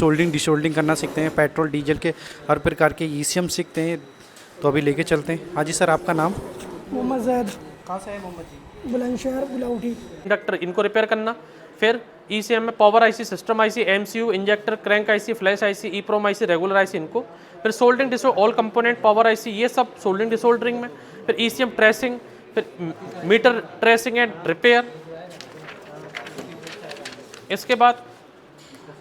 Soldering डिशोल्डिंग करना सीखते हैं, पेट्रोल डीजल के हर प्रकार के ईसीएम सीखते हैं। तो अभी लेके चलते हैं। हाँ जी सर, आपका नाम? मोहम्मद जैद, कहाँ से है मोहम्मद जी? बुलंदशहर बुलाउठी। इंडक्टर इनको रिपेयर करना, फिर ईसीएम में power IC, system IC, MCU, injector, crank IC, flash IC, EEPROM IC, regular IC इनको, फिर soldering desolder all component power IC, ये सब सोल्डरिंग डिसोल्डरिंग में, फिर ईसीएम ट्रेसिंग, फिर मीटर ट्रेसिंग एंड रिपेयर। इसके बाद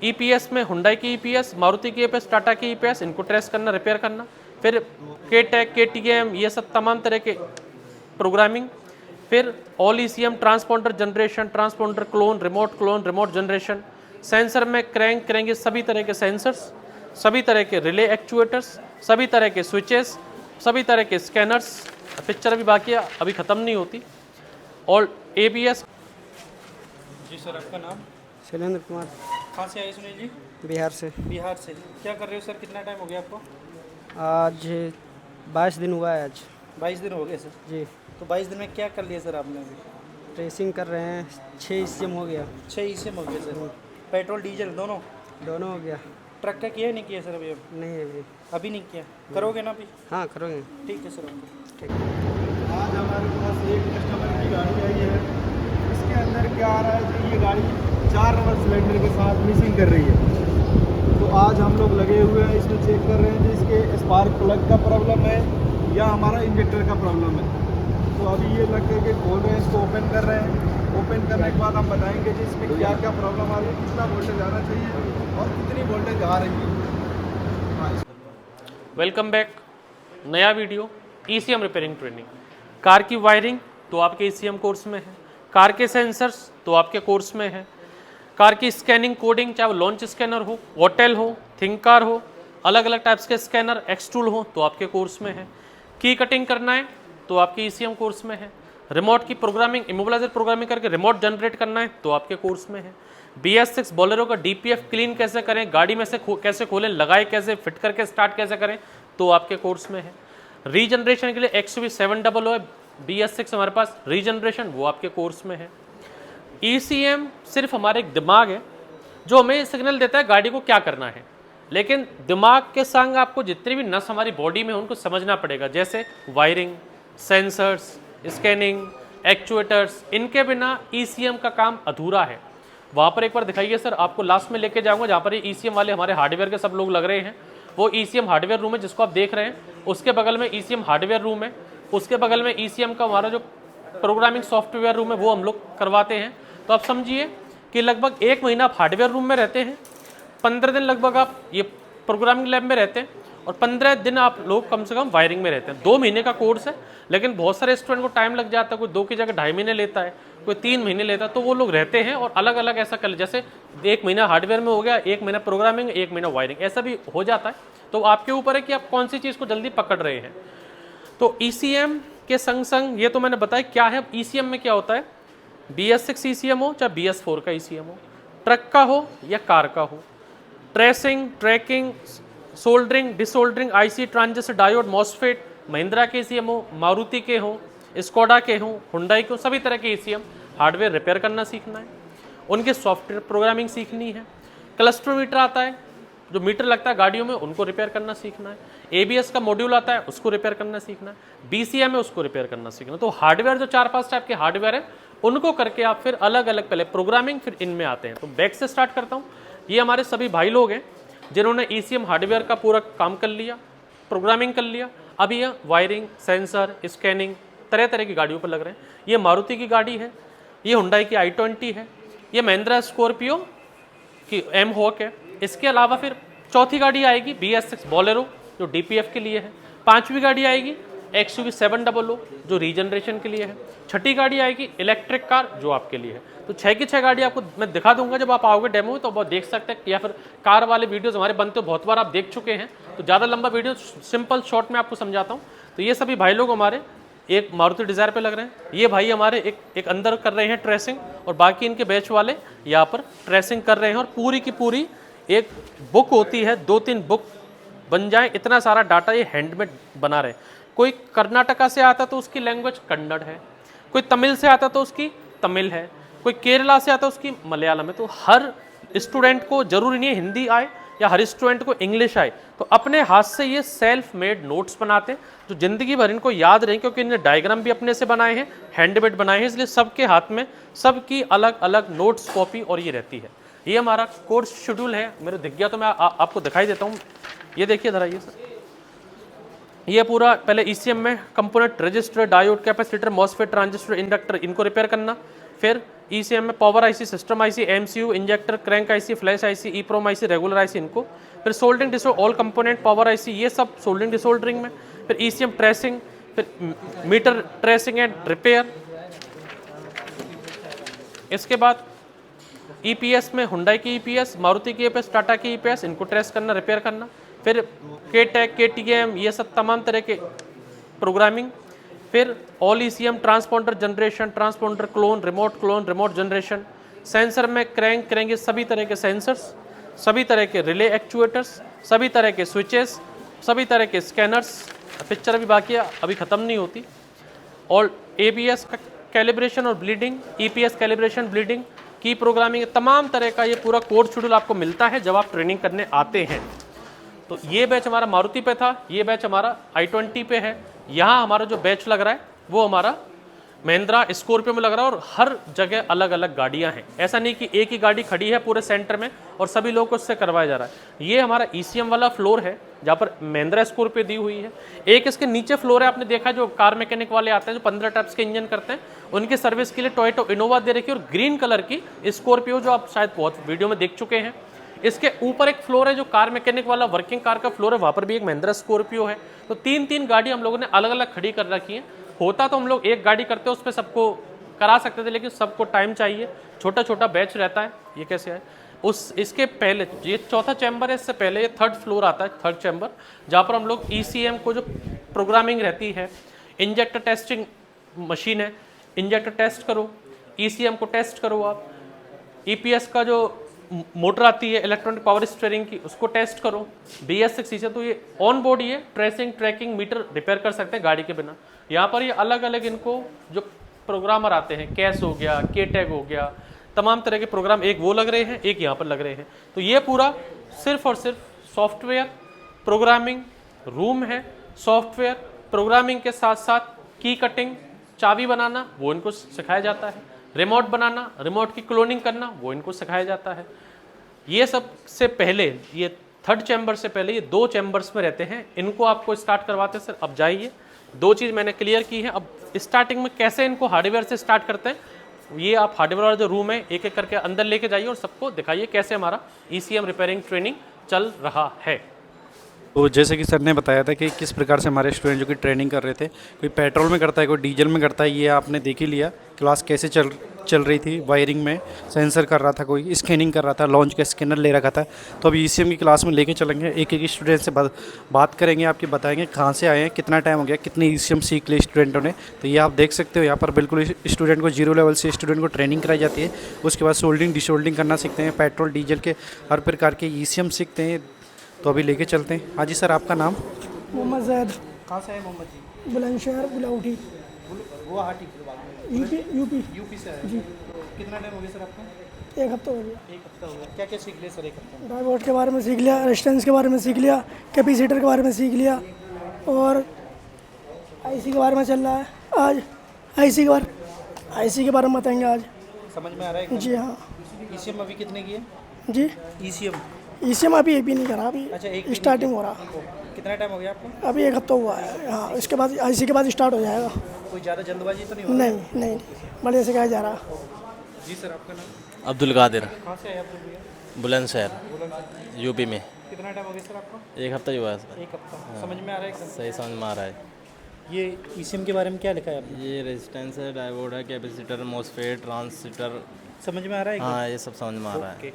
ईपीएस में हुंडई की ईपीएस, मारुति की ईपीएस, टाटा की ईपीएस, इनको ट्रेस करना, रिपेयर करना, फिर के टेक, के टीएम, ये सब तमाम तरह के प्रोग्रामिंग, फिर all ECM, transponder generation, transponder clone, remote generation, sensor में क्रैंक, ये सभी तरह के सेंसर्स, सभी तरह के रिले एक्चुएटर्स, सभी तरह के स्विचेस, सभी तरह के स्कैनर्स। पिक्चर अभी बाकी है, अभी ख़त्म नहीं होती। और एबीएस। जी सर, आपका नाम? शैलेंद्र कुमार, कहाँ से आए सुनील जी? बिहार से। बिहार से। क्या कर रहे हो सर? कितना टाइम हो गया आपको? आज 22 दिन हुआ है आज। 22 दिन हो गए सर। जी, तो 22 दिन में क्या कर लिया सर आपने अभी? ट्रेसिंग कर रहे हैं, 6 ईसीएम हो गया। 6 ईसीएम हो गए सर। पेट्रोल डीजल दोनों? दोनों हो गया। ट्रक का किया नहीं किया सर अभी? नहीं अभी। अभी नहीं किया, करोगे ना अभी? हाँ करोगे। ठीक है सर, ओके। ठीक। आज हमारे पास एक कस्टमर की गाड़ी आई है। इसके अंदर क्या आ रहा है कि ये गाड़ी 4 नंबर सिलेंडर के साथ मिसिंग कर रही है। तो आज हम लोग लगे हुए हैं, इसमें चेक कर रहे हैं कि इसके स्पार्क प्लग का प्रॉब्लम है या हमारा इंजेक्टर का प्रॉब्लम है। तो अभी ये लग करके खोल रहे हैं, इसको ओपन कर रहे हैं। ओपन करने के बाद हम बताएंगे कि इसमें क्या क्या प्रॉब्लम आ रही है, कितना वोल्टेज आना चाहिए और कितनी वोल्टेज आ रही है। Welcome back. नया video, ECM repairing training. Car की वायरिंग तो आपके ईसीएम कोर्स में है, कार के सेंसर्स तो आपके कोर्स में है, कार की स्कैनिंग कोडिंग, चाहे वो लॉन्च स्कैनर हो, वोटेल हो, थिंकार हो, अलग अलग टाइप्स के स्कैनर, एक्सटूल हो तो आपके कोर्स में है। की कटिंग करना है तो आपके ईसीएम कोर्स में है। रिमोट की प्रोग्रामिंग, इमोबिलाइजर प्रोग्रामिंग करके रिमोट जनरेट करना है तो आपके कोर्स में है। BS6 बोलेरो का DPF क्लीन कैसे करें, गाड़ी में से कैसे खोलें, लगाए कैसे, फिट करके स्टार्ट कैसे करें तो आपके कोर्स में है। रीजनरेशन के लिए XUV700 है, BS6 हमारे पास रीजनरेशन, वो आपके कोर्स में है। ECM सिर्फ हमारे एक दिमाग है जो हमें सिग्नल देता है गाड़ी को क्या करना है, लेकिन दिमाग के संग आपको जितनी भी नस हमारी बॉडी में उनको समझना पड़ेगा, जैसे वायरिंग, सेंसर्स, स्कैनिंग, एक्चुएटर्स, इनके बिना ECM का काम अधूरा है। वहाँ पर एक बार दिखाइए सर, आपको लास्ट में लेके जाऊँगा जहाँ पर ECM वाले हमारे हार्डवेयर के सब लोग लग रहे हैं। वो ECM हार्डवेयर रूम है जिसको आप देख रहे हैं, उसके बगल में ECM हार्डवेयर रूम है, उसके बगल में ECM का हमारा जो प्रोग्रामिंग सॉफ्टवेयर रूम है वो हम लोग करवाते हैं। तो आप समझिए कि लगभग 1 महीना आप हार्डवेयर रूम में रहते हैं, 15 दिन लगभग आप ये प्रोग्रामिंग लैब में रहते हैं और 15 दिन आप लोग कम से कम वायरिंग में रहते हैं। 2 महीने का कोर्स है, लेकिन बहुत सारे स्टूडेंट को टाइम लग जाता है, कोई 2 की जगह 2.5 महीने लेता है, कोई 3 महीने लेता है। तो वो लोग रहते हैं और अलग अलग ऐसा कर, जैसे 1 महीना हार्डवेयर में हो गया, 1 महीना प्रोग्रामिंग, 1 महीना वायरिंग, ऐसा भी हो जाता है। तो आपके ऊपर है कि आप कौन सी चीज़ को जल्दी पकड़ रहे हैं। तो ECM के संग संग ये तो मैंने बताया क्या है। ECM में क्या होता है, BS6 ECM हो चाहे BS4 का ECM हो, ट्रक का हो या कार का हो, tracing, tracking, soldering, desoldering, IC, transistor, diode, MOSFET, Mahindra के ECM हो, मारुति के हो, स्कोडा के हो, हुंडई के हो, सभी तरह के ECM हार्डवेयर रिपेयर करना सीखना है, उनके सॉफ्टवेयर प्रोग्रामिंग सीखनी है। क्लस्टर मीटर आता है, जो मीटर लगता है गाड़ियों में, उनको रिपेयर करना सीखना है। ABS का मॉड्यूल आता है, उसको रिपेयर करना सीखना है। BCM है, उसको रिपेयर करना सीखना है। तो हार्डवेयर जो 4-5 टाइप के हार्डवेयर है उनको करके आप फिर अलग अलग पहले प्रोग्रामिंग, फिर इनमें आते हैं। तो बैक से स्टार्ट करता हूँ। ये हमारे सभी भाई लोग हैं जिन्होंने ECM हार्डवेयर का पूरा काम कर लिया, प्रोग्रामिंग कर लिया। अभी ये वायरिंग, सेंसर, स्कैनिंग तरह तरह की गाड़ियों पर लग रहे हैं। ये मारुति की गाड़ी है, ये हुंडई की i20 है, ये महिंद्रा स्कॉर्पियो की M-Hawk है। इसके अलावा फिर चौथी गाड़ी आएगी BS6 बोलेरो जो DPF के लिए है। 5वीं गाड़ी आएगी XUV700 जो रीजनरेशन के लिए है। 6ठी गाड़ी आएगी इलेक्ट्रिक कार जो आपके लिए है। तो 6 की 6 गाड़ी आपको मैं दिखा दूंगा जब आप आओगे डेमो में, तो आप देख सकते हैं। या फिर कार वाले वीडियोस हमारे बनते हो बहुत बार आप देख चुके हैं, तो ज़्यादा लंबा वीडियो सिंपल शॉर्ट में आपको समझाता हूँ। तो ये सभी भाई लोग हमारे एक मारुति डिज़ायर पे लग रहे हैं। ये भाई हमारे एक अंदर कर रहे हैं ट्रेसिंग, और बाकी इनके बैच वाले यहाँ पर ट्रेसिंग कर रहे हैं। और पूरी की पूरी एक बुक होती है, 2-3 बुक बन जाए, इतना सारा डाटा ये हैंडमेड बना रहे हैं। कोई कर्नाटका से आता तो उसकी लैंग्वेज कन्नड़ है, कोई तमिल से आता तो उसकी तमिल है, कोई केरला से आता उसकी मलयालम है। तो हर स्टूडेंट को जरूरी नहीं है हिंदी आए, या हर स्टूडेंट को इंग्लिश आए, तो अपने हाथ से ये सेल्फ मेड नोट्स बनाते हैं जो ज़िंदगी भर इनको याद रहें, क्योंकि इन्हें डायग्राम भी अपने से बनाए हैं, हैंडमेड बनाए हैं, इसलिए सबके हाथ में सबकी अलग अलग नोट्स कॉपी और ये रहती है। ये हमारा कोर्स शेड्यूल है। मेरे दिख गया तो मैं आपको दिखाई देता हूँ। ये देखिए ज़रा, ये सर ये पूरा पहले ECM में component, resistor, diode, capacitor, MOSFET, transistor, inductor, इनको रिपेयर करना। फिर ECM में power IC, system IC, MCU, injector, crank IC, flash IC, EEPROM IC, regular IC इनको। फिर soldering desolder, all component, power IC, ये सब सोल्डरिंग डिसोल्डरिंग में। फिर ECM ट्रेसिंग, फिर मीटर ट्रेसिंग एंड रिपेयर। इसके बाद EPS में हुंडई की EPS, मारुति की EPS, टाटा की EPS, इनको ट्रेस करना, रिपेयर करना। फिर KTEC, KTM, ये सब तमाम तरह के प्रोग्रामिंग। फिर all ECM, transponder generation, transponder clone, remote generation. Sensor में क्रैंक, ये सभी तरह के सेंसर्स, सभी तरह के रिले एक्चुएटर्स, सभी तरह के स्विचेस, सभी तरह के स्कैनर्स। पिक्चर अभी बाकी है, अभी ख़त्म नहीं होती। और ABS का कैलिब्रेशन और ब्लीडिंग, EPS कैलिब्रेशन, ब्लीडिंग की प्रोग्रामिंग, तमाम तरह का ये पूरा कोर्स शेड्यूल आपको मिलता है जब आप ट्रेनिंग करने आते हैं। तो ये बैच हमारा मारुति पे था, ये बैच हमारा i20 पे है। यहाँ हमारा जो बैच लग रहा है वो हमारा महिंद्रा स्कॉर्पियो में लग रहा है, और हर जगह अलग अलग गाड़ियाँ हैं। ऐसा नहीं कि एक ही गाड़ी खड़ी है पूरे सेंटर में और सभी लोगों को उससे करवाया जा रहा है। ये हमारा ECM वाला फ्लोर है जहाँ पर महिंद्रा स्कॉर्पियो दी हुई है। एक इसके नीचे फ्लोर है, आपने देखा जो कार मैकेनिक वाले आते हैं जो 15 टाइप्स के इंजन करते हैं, उनकी सर्विस के लिए टोयोटा इनोवा दे रखी है, और ग्रीन कलर की स्कॉर्पियो जो आप शायद बहुत वीडियो में देख चुके हैं। इसके ऊपर एक फ्लोर है जो कार मैकेनिक वाला वर्किंग कार का फ्लोर है, वहाँ पर भी एक महिंद्रा स्कॉर्पियो है। तो तीन गाड़ी हम लोगों ने अलग अलग खड़ी कर रखी है। होता तो हम लोग एक गाड़ी करते उस पर सबको करा सकते थे, लेकिन सबको टाइम चाहिए, छोटा छोटा बैच रहता है। ये कैसे है इसके पहले ये चौथा चैम्बर है, इससे पहले ये थर्ड फ्लोर आता है, थर्ड चैम्बर, जहाँ पर हम लोग ECM को जो प्रोग्रामिंग रहती है, इंजेक्टर टेस्टिंग मशीन है, इंजेक्टर टेस्ट करो, ECM को टेस्ट करो आप, EPS का जो मोटर आती है इलेक्ट्रॉनिक पावर स्टीयरिंग की, उसको टेस्ट करो, BS6 चीज़ें। तो ये ऑन बोर्ड ये ट्रेसिंग, ट्रैकिंग, मीटर रिपेयर कर सकते हैं गाड़ी के बिना। यहाँ पर ये अलग अलग इनको जो प्रोग्रामर आते हैं, कैस हो गया, KTEC हो गया, तमाम तरह के प्रोग्राम एक वो लग रहे हैं, एक यहाँ पर लग रहे हैं। तो ये पूरा सिर्फ और सिर्फ सॉफ्टवेयर प्रोग्रामिंग रूम है। सॉफ्टवेयर प्रोग्रामिंग के साथ साथ की कटिंग, चाबी बनाना, वो इनको सिखाया जाता है। रिमोट बनाना, रिमोट की क्लोनिंग करना, वो इनको सिखाया जाता है। ये सब से पहले, ये थर्ड चैम्बर से पहले ये 2 चैम्बर्स में रहते हैं, इनको आपको स्टार्ट करवाते हैं। सर अब जाइए, 2 चीज़ मैंने क्लियर की है। अब स्टार्टिंग में कैसे इनको हार्डवेयर से स्टार्ट करते हैं, ये आप हार्डवेयर वाला जो रूम है एक एक करके अंदर लेके जाइए और सबको दिखाइए कैसे हमारा ECM रिपेयरिंग ट्रेनिंग चल रहा है। तो जैसे कि सर ने बताया था कि किस प्रकार से हमारे स्टूडेंट जो कि ट्रेनिंग कर रहे थे, कोई पेट्रोल में करता है, कोई डीजल में करता है, ये आपने देख ही लिया। क्लास कैसे चल रही थी, वायरिंग में सेंसर कर रहा था, कोई स्कैनिंग कर रहा था, लॉन्च का स्कैनर ले रखा था। तो अभी ECM की क्लास में लेके चलेंगे, एक एक स्टूडेंट से बात करेंगे, आपकी बताएंगे कहाँ से आए हैं, कितना टाइम हो गया, कितने ECM सीख लिए स्टूडेंटों ने। तो ये आप देख सकते हो, यहाँ पर बिल्कुल स्टूडेंट को 0 लेवल से स्टूडेंट को ट्रेनिंग कराई जाती है। उसके बाद सोल्डिंग डिसोल्डिंग करना सीखते हैं, पेट्रोल डीजल के हर प्रकार के ECM सीखते हैं। तो अभी लेके चलते हैं। हाँ जी सर, आपका नाम? मोहम्मद जैद, कहाँ से है मोहम्मद जी? बुलंदशहर, गुलाउठी, गुवाहाटी, यूपी से है जी। कितना टाइम हो गया सर आपको? 1 हफ्ता हो गया। 1 हफ्ता हो गया। क्या क्या सीख लिया सर 1 हफ्ते में? डायोड के बारे में सीख लिया, रेजिस्टेंस के बारे में सीख लिया, कैपेसिटर के बारे में सीख लिया, और IC के बारे में चल रहा है आज। IC के बारे में बताएंगे आज। समझ में आ रहा है? जी हाँ। ECM अभी कितने की है जी, ECM अभी एक भी नहीं करा, अभी अच्छा स्टार्टिंग हो रहा। कितना टाइम हो गया आपको? अभी 1 हफ्ता हुआ है। हाँ, इसके बाद IC के बाद स्टार्ट हो जाएगा। कोई ज़्यादा जल्दबाजी तो नहीं हो? नहीं, बढ़िया से कहा जा रहा। जी सर, आपका नाम? अब्दुल कादिर, कहाँ से आए आप लोग भैया? बुलंदशहर, यूपी में। कितना टाइम हो गया सर आपको? 1 हफ्ता ही हुआ है सर। 1 हफ्ता। समझ में आ रहा है एकदम? सही समझ में आ रहा है। ये ECM के बारे में क्या लिखा है आपने? ये रेजिस्टेंस है, डायोड है, कैपेसिटर, मॉसफेट, ट्रांजिस्टर, समझ में आ रहा है एकदम? हाँ ये सब समझ में आ रहा है। ओके।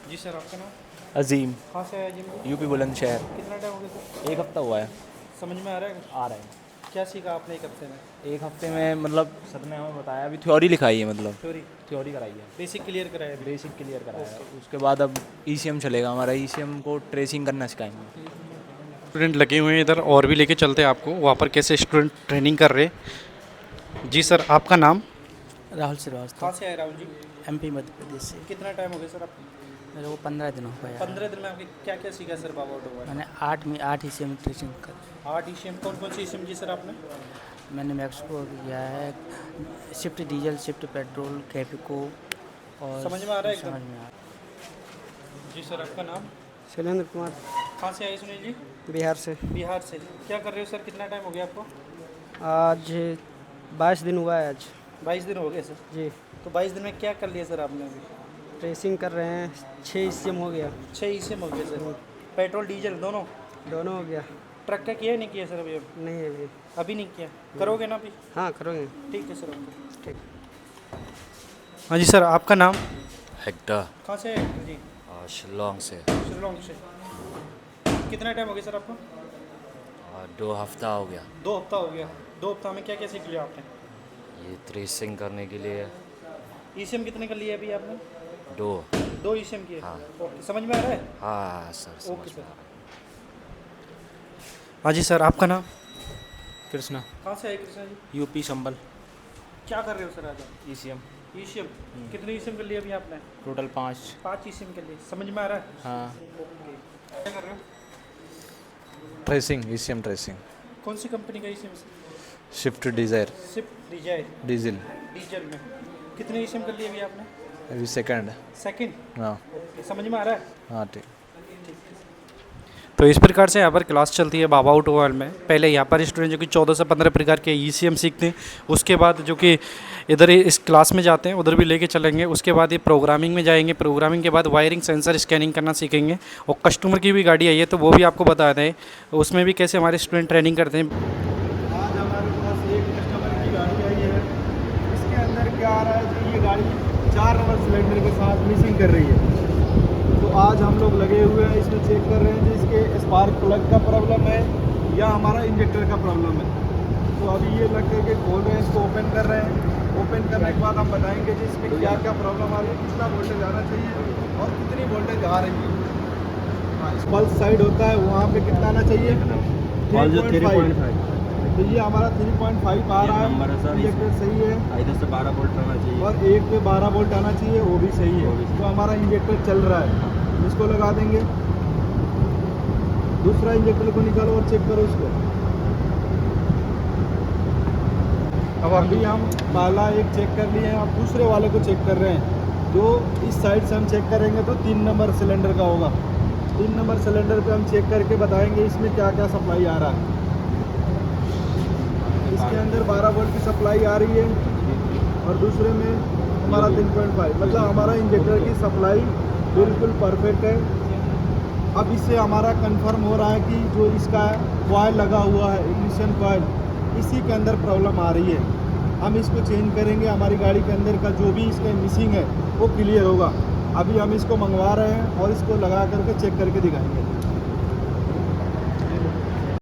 जी सर, आपका नाम? अजीम, कहाँ से आए अजीम? यूपी बुलंदशहर। कितना टाइम हो गया सर? 1 हफ्ता हुआ है। समझ में आ रहा है? आ रहा है। क्या सीखा आपने 1 हफ्ते में? 1 हफ्ते में मतलब सर ने हमें बताया, अभी थ्योरी लिखाई है, मतलब थ्योरी कराई है, बेसिक क्लियर कराया अभी? बेसिक क्लियर कराया है। उसके बाद अब ECM चलेगा हमारा, ECM को ट्रेसिंग करना सिखाएंगे। स्टूडेंट लगे हुए हैं इधर, और भी लेके चलते हैं आपको वहाँ पर कैसे स्टूडेंट ट्रेनिंग कर रहे हैं। जी सर, आपका नाम? राहुल श्रीवास्तव। कहाँ से आए राहुल जी? MP मध्य प्रदेश से। कितना टाइम हो गया सर आपको? मेरे को 15 दिन हो गया। 15 दिन में आपके क्या क्या सीखा सर बाबा ऑटो? मैंने 8 ECM ट्रेसिंग कर। 8 ECM कौन कौन सी ECM की सर आपने? मैंने मैक्सको किया है, शिफ्ट डीजल, शिफ्ट पेट्रोल, कैपिको और समझ में आ रहा है एकदम? समझ में आ रहा है। जी सर, आपका नाम? शैलेंद्र कुमार, कहाँ से आए सुनील जी? बिहार से। बिहार से। क्या कर रहे हो सर, कितना टाइम हो गया आपको? आज 22 दिन हुआ है आज। 22 दिन हो गए सर। जी, तो 22 दिन में क्या कर लिया सर आपने अभी? ट्रेसिंग कर रहे हैं, 6 ECM हो गया। 6 ECM हो गए सर। पेट्रोल डीजल दोनों? दोनों हो गया। ट्रक का किया है नहीं किया सर अभी? नहीं है अभी। अभी नहीं किया, करोगे ना अभी? हाँ करोगे। ठीक है सर, ओके। ठीक। हाँ जी सर, आपका नाम? हेक्टर कहाँ से है जी? शिलोंग से। शिलोंग से। कितना टाइम हो गया सर आपको? 2 हफ्ता हो गया। 2 हफ्ता हो गया। 2 हफ्ता में क्या क्या सीख लिया आपने? ये ट्रेसिंग करने के लिए ECM कितने कर लिए अभी आपने? 2 ECM किए? हाँ। ओके, समझ में आ रहा है? हाँ सर, समझ ओके में सर। आ रहा है। हाँ जी सर, आपका नाम? कृष्णा, कहाँ से है कृष्णा जी? यूपी संबल, क्या कर रहे हो सर आज आप? ECM ECM कितने ECM कर लिए अभी आपने? टोटल 5। 5 ECM कर लिए, समझ में आ रहा है? हाँ। ओके। क्या कर रहे हो? ट्रेसिंग, ECM ट्रेसिंग, कौन सी कंपनी का ECM? Swift Dzire, Swift Dzire diesel, diesel में। कितने ECM कर लिए अभी आपने? अभी सेकंड। सेकंड। हाँ ओके, समझ में आ रहा है? हाँ ठीक। तो इस प्रकार से यहाँ पर क्लास चलती है बाबा ऑटोमोबाइल में। पहले यहाँ पर स्टूडेंट जो कि 14 से 15 प्रकार के ECM सीखते हैं, उसके बाद जो कि इधर इस क्लास में जाते हैं, उधर भी लेके चलेंगे। उसके बाद ये प्रोग्रामिंग में जाएंगे, प्रोग्रामिंग के बाद वायरिंग, सेंसर, स्कैनिंग करना सीखेंगे। और कस्टमर की भी गाड़ी आई है तो वो भी आपको बता दें उसमें भी कैसे हमारे स्टूडेंट ट्रेनिंग करते हैं। आज हमारे पास एक कस्टमर की गाड़ी आई है। इसके अंदर क्या आ रहा है कि ये गाड़ी 4 नंबर सिलेंडर के साथ मिसिंग कर रही है। तो आज हम लोग लगे हुए हैं, इसमें चेक कर रहे हैं कि इसके स्पार्क प्लग का प्रॉब्लम है या हमारा इंजेक्टर का प्रॉब्लम है। तो अभी ये लग करके खोल रहे हैं, इसको ओपन कर रहे हैं। ओपन करने के बाद हम बताएंगे कि इसमें क्या क्या प्रॉब्लम आ रही है, कितना वोल्टेज आना चाहिए और कितनी वोल्टेज आ रही है। हाँ, पल्स साइड होता है वहाँ पे कितना आना चाहिए? 3.5। तो ये हमारा 3.5 आ रहा है, इंजेक्टर सही है। 10 से 12 वोल्ट रहना चाहिए और 1 पे 12 वोल्ट आना चाहिए, वो भी सही है। तो हमारा इंजेक्टर चल रहा है, इसको लगा देंगे। दूसरा इंजेक्टर को निकालो और चेक करो इसको। अब अभी हम पहला एक चेक कर लिए हैं, अब दूसरे वाले को चेक कर रहे हैं। जो इस साइड से हम चेक करेंगे तो 3 नंबर सिलेंडर का होगा। 3 नंबर सिलेंडर पे हम चेक करके बताएंगे इसमें क्या क्या सप्लाई आ रहा है। इसके अंदर 12 वोल्ट की सप्लाई आ रही है और दूसरे में हमारा 3.5, मतलब हमारा इंजेक्टर की सप्लाई बिल्कुल परफेक्ट है। अब इससे हमारा कंफर्म हो रहा है कि जो इसका कॉइल लगा हुआ है, इग्निशन कॉइल, इसी के अंदर प्रॉब्लम आ रही है। हम इसको चेंज करेंगे, हमारी गाड़ी के अंदर का जो भी इसका मिसिंग है वो क्लियर होगा। अभी हम इसको मंगवा रहे हैं और इसको लगा करके चेक करके दिखाएंगे।